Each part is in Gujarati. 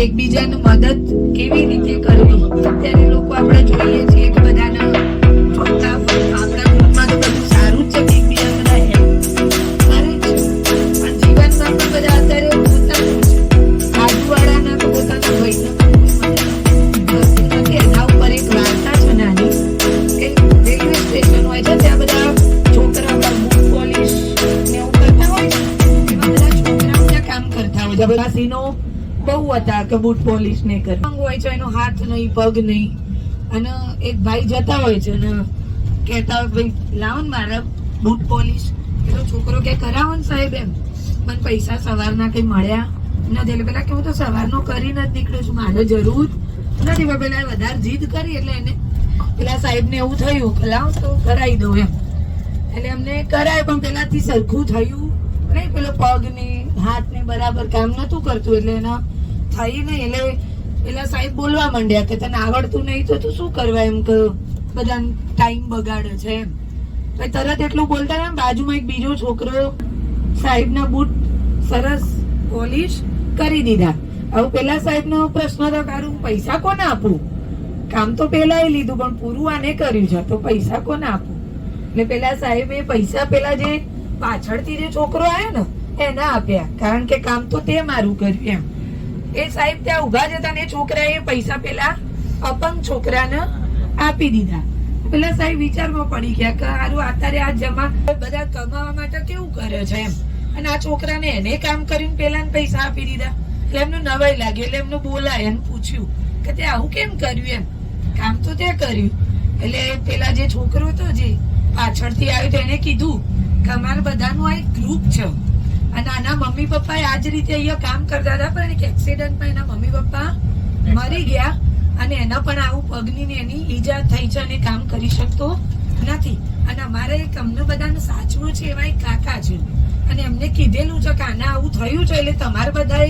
એકબીજાને મદદ કેવી રીતે કરવી. અત્યારે લોકો આપણે જોઈએ છીએ કે બધાને જોતા હોય આપણા ગ્રુપમાં તો બધું સારું જ છે કે એકબીજાને બધા હેલ્પ કરે છે, પણ જીવનમાં પણ બધા અત્યારે પોતાનું છે. આજુવાળાના તો પોતાના ભાઈને નથી. એના ઉપર એક વાર્તા છે નાની કે રેલવે સ્ટેશન હોય છે ત્યાં બધા છોકરા બૂટ પોલિશ ને એવું કરતા હોય છે. એમાં બધા છોકરાઓ ત્યાં કામ કરતા હોય છે. બધા સીનો બહુ હતા કે બૂટ પોલિશ ને કરે હોય છે, એનો હાથ નહીં પગ નહીં. અને એક ભાઈ જતા હોય છે ને કહેતા હોય ભાઈ લાવો ને મારા બૂટ પોલિશ. પેલો છોકરો કે કરાવો ને સાહેબ, એમ મને પૈસા સવારના કઈ મળ્યા નથી. એટલે પેલા કે હું તો સવારનો કરીને જ નીકળ્યો છું, મારે જરૂર નથી. પણ પેલા વધારે જીદ કરી એટલે એને પેલા સાહેબ ને એવું થયું કે લાવ તો કરાવી દઉં એમ. એટલે એમને કરાય પણ પેલાથી સરખું થયું નહીં. પેલો પગ ને હાથ ને બરાબર કામ નતું કરતું એટલે એના થઈ નહીં. એટલે પેલા સાહેબ બોલવા માંડ્યા કે તને આવડતું નહીં તો તું શું કરવા, એમ કે બધા ટાઈમ બગાડે છે એમ. તરત એટલું બોલતા એમ બાજુમાં એક બીજો છોકરો સાહેબના બૂટ સરસ પોલિશ કરી દીધા. હવે પેલા સાહેબનો પ્રશ્ન તો કારું પૈસા કોને આપું, કામ તો પેલા લીધું પણ પૂરું આને કર્યું છે તો પૈસા કોને આપું. એટલે પેલા સાહેબે પૈસા પેલા જે પાછળથી જે છોકરો આવ્યો ને એના આપ્યા, કારણ કે કામ તો તે મારું કર્યું એમ. એ સાહેબ ત્યાં ઉભા જ હતા ને છોકરાએ પૈસા પેલા અપંગ છોકરાને આપી દીધા. પેલા સાહેબ વિચારમાં પડી ગયા કે હારું અત્યારે આ જમા બધા કમાવા માટે કેવું કરે છે એમ, અને આ છોકરાને એને કામ કર્યું પેલા પૈસા આપી દીધા. એટલે એમનું નવાઈ લાગે એટલે એમનું બોલાય અને પૂછ્યું કે તે આવું કેમ કર્યું એમ, કામ તો તે કર્યું. એટલે પેલા જે છોકરો હતો જે પાછળથી આવ્યો તો એને કીધું કે અમારા બધાનું આ એક ગ્રુપ છે અને આના મમ્મી પપ્પા આ જ રીતે અહીંયા કામ કરતા હતા, પણ એક એક્સિડન્ટમાં એના મમ્મી પપ્પા મરી ગયા અને એના પણ આવું પગની ને એની ઈજા થઈ છે અને કામ કરી શકતો નથી. અને અમારે એક અમને બધાને સાચવું છે એવા એક કાકા છે અને એમને કીધેલું છે કે આને આવું થયું છે એટલે તમારે બધા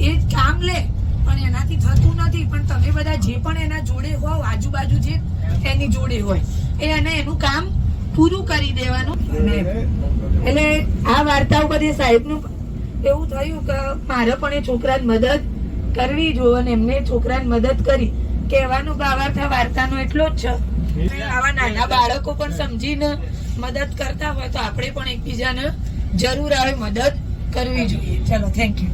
એ કામ લે પણ એનાથી થતું નથી. પણ તમે બધા જે પણ એના જોડે હોવ આજુબાજુ જે એની જોડે હોય એને એનું કામ પૂરું કરી દેવાનું. એટલે આ વાર્તા ઉપર એ સાહેબનું એવું થયું કે મારે પણ એ છોકરાની મદદ કરવી જોઈએ અને એમને છોકરાની મદદ કરી. કહેવાનો ભાવાર્થ વાર્તાનો એટલો જ છે. આવા નાના બાળકો પણ સમજીને મદદ કરતા હોય તો આપણે પણ એકબીજાને જરૂર આવે મદદ કરવી જોઈએ. ચલો, થેન્ક યુ.